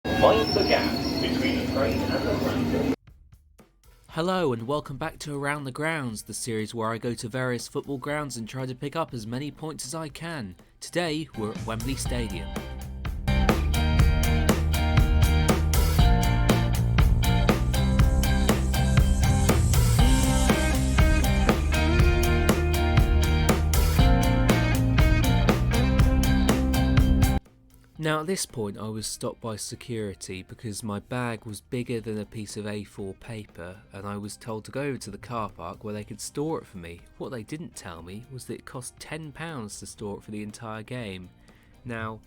Mind the gap between the train and the platform. Hello and welcome back to Around the Grounds, the series where I go to various football grounds and try to pick up as many points as I can. Today we're at Wembley Stadium. Now at this point I was stopped by security because my bag was bigger than a piece of A4 paper and I was told to go over to the car park where they could store it for me. What they didn't tell me was that it cost £10 to store it for the entire game. Now,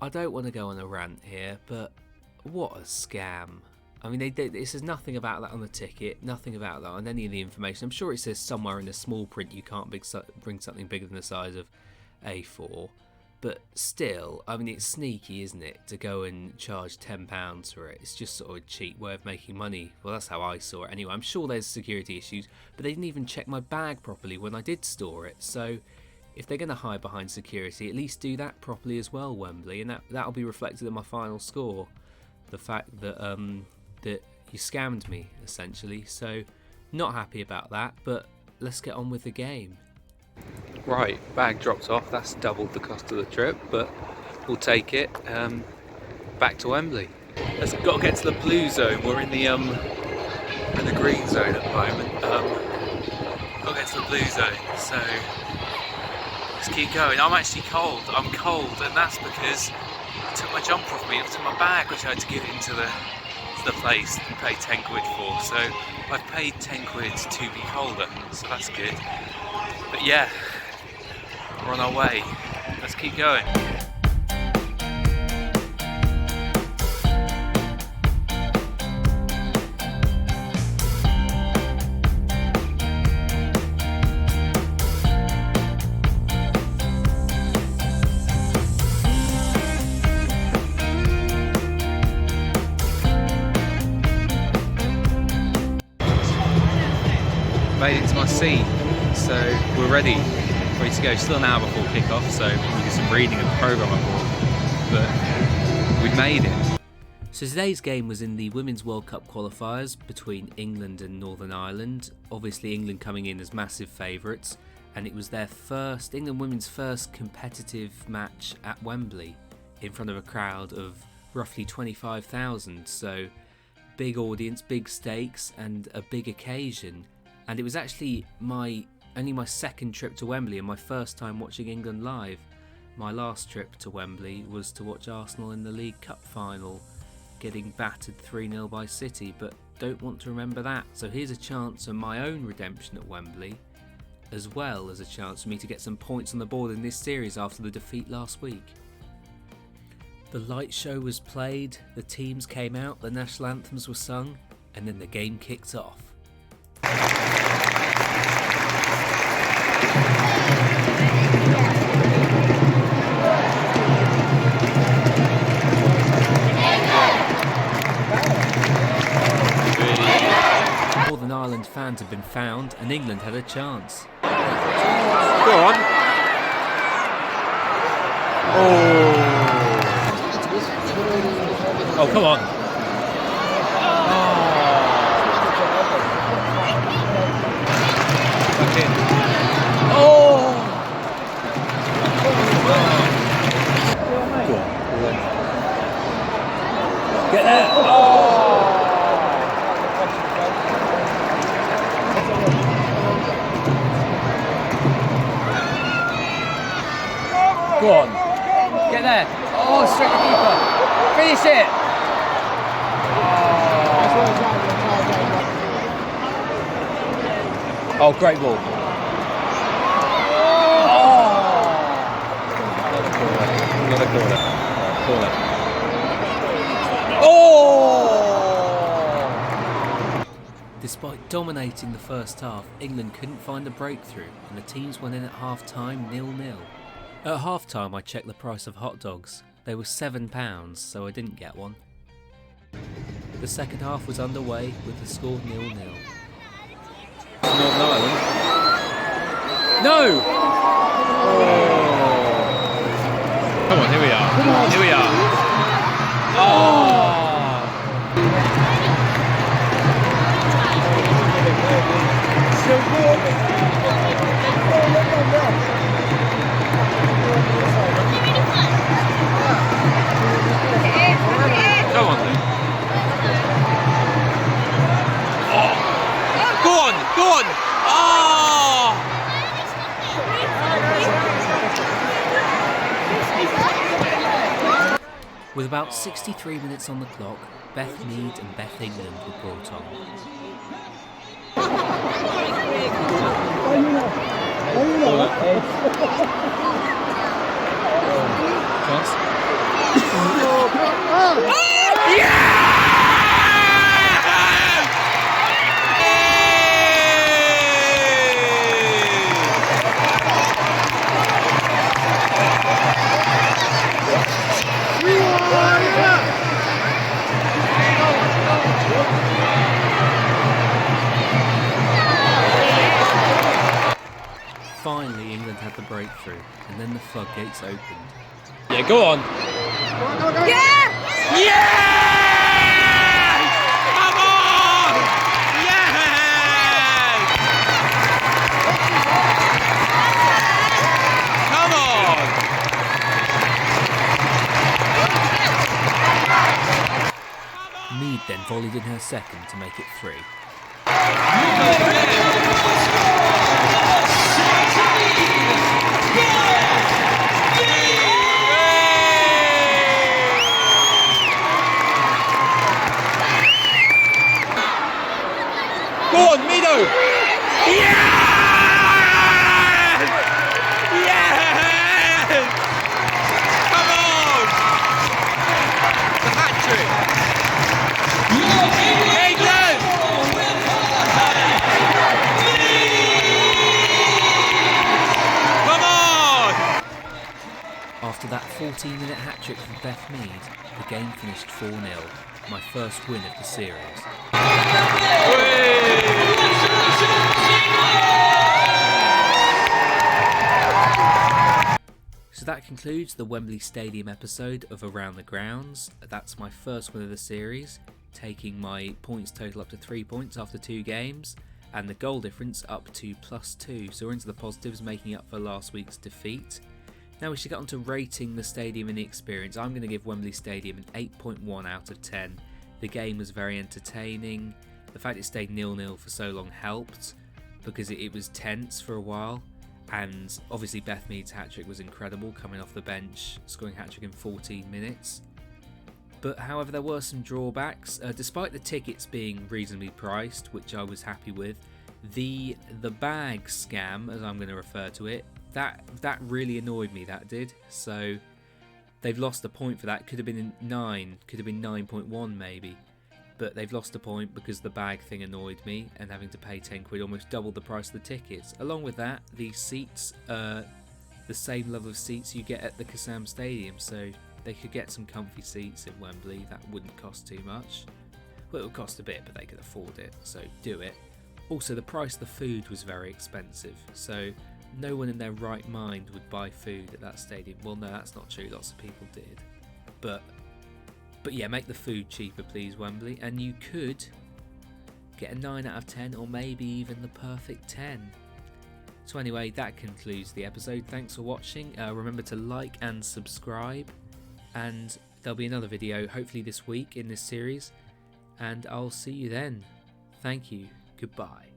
I don't want to go on a rant here, but what a scam. I mean, it says nothing about that on the ticket, nothing about that on any of the information. I'm sure it says somewhere in the small print you can't bring something bigger than the size of A4. But still, I mean, it's sneaky, isn't it, to go and charge £10 for it? It's just sort of a cheap way of making money. Well, that's how I saw it anyway. I'm sure there's security issues, but they didn't even check my bag properly when I did store it. So if they're going to hide behind security, at least do that properly as well, Wembley. And that'll be reflected in my final score. The fact that that you scammed me, essentially. So not happy about that, but let's get on with the game. Right, bag dropped off. That's doubled the cost of the trip, but we'll take it. Back to Wembley. Let's got to get to the blue zone. We're in the green zone at the moment. Got to get to the blue zone. So let's keep going. I'm actually cold. I'm cold, and that's because I took my jumper off me. It was in my bag, which I had to give into the place and pay 10 quid for. So I've paid 10 quid to be colder. So that's good. But yeah, we're on our way. Let's keep going. Made it to my seat. So we're ready to go. Still an hour before kick-off, so we'll do some reading of the programme I bought. But we've made it. So today's game was in the Women's World Cup Qualifiers between England and Northern Ireland. Obviously England coming in as massive favourites, and it was England women's first competitive match at Wembley in front of a crowd of roughly 25,000. So big audience, big stakes, and a big occasion. And it was actually only my second trip to Wembley and my first time watching England live. My last trip to Wembley was to watch Arsenal in the League Cup final, getting battered 3-0 by City, but don't want to remember that. So here's a chance of my own redemption at Wembley, as well as a chance for me to get some points on the board in this series after the defeat last week. The light show was played, the teams came out, the national anthems were sung, and then the game kicked off. Northern Ireland fans had been found and England had a chance. Go on. Oh, come on. Get there! Go on! Get there! Oh, straight to keeper! Finish it! Oh, great ball! Another corner. Oh! Despite dominating the first half, England couldn't find a breakthrough and the teams went in at half-time 0-0. At half-time I checked the price of hot dogs. They were £7, so I didn't get one. The second half was underway with the score 0-0. Northern Ireland. No! Oh. Come on, here we are. Here we are. Go on then. Go on, go on. Oh! With about 63 minutes on the clock, Beth Mead and Beth England were brought on. Finally, England had the breakthrough, and then the floodgates opened. Yeah, go on. Yeah! Yeah! Come on! Yes! Come on! Mead then volleyed in her second to make it 3. Go on, Mido! Yes! Yes! Come on! The hat trick! England! Come on! After that 14-minute hat-trick from Beth Mead, the game finished 4-0, my first win of the series. So that concludes the Wembley Stadium episode of Around the Grounds. That's my first win of the series, taking my points total up to 3 points after 2 games, and the goal difference up to +2, so we're into the positives, making up for last week's defeat. Now we should get on to rating the stadium and the experience. I'm going to give Wembley Stadium an 8.1 out of 10. The game was very entertaining. The fact it stayed 0-0 for so long helped, because it was tense for a while. And obviously Beth Mead's hat-trick was incredible, coming off the bench, scoring a hat-trick in 14 minutes. But however, there were some drawbacks. Despite the tickets being reasonably priced, which I was happy with, the bag scam, as I'm going to refer to it, that really annoyed me, that did. So they've lost a point for that. Could have been 9, could have been 9.1 maybe. But they've lost a point because the bag thing annoyed me, and having to pay 10 quid, almost doubled the price of the tickets. Along with that, the seats are the same level of seats you get at the Kassam Stadium, so they could get some comfy seats at Wembley. That wouldn't cost too much. Well, it would cost a bit, but they could afford it, so do it. Also, the price of the food was very expensive, so no one in their right mind would buy food at that stadium. Well, no, that's not true. Lots of people did. But yeah, make the food cheaper, please, Wembley. And you could get a 9 out of 10, or maybe even the perfect 10. So anyway, that concludes the episode. Thanks for watching. Remember to like and subscribe. And there'll be another video, hopefully this week, in this series. And I'll see you then. Thank you. Goodbye.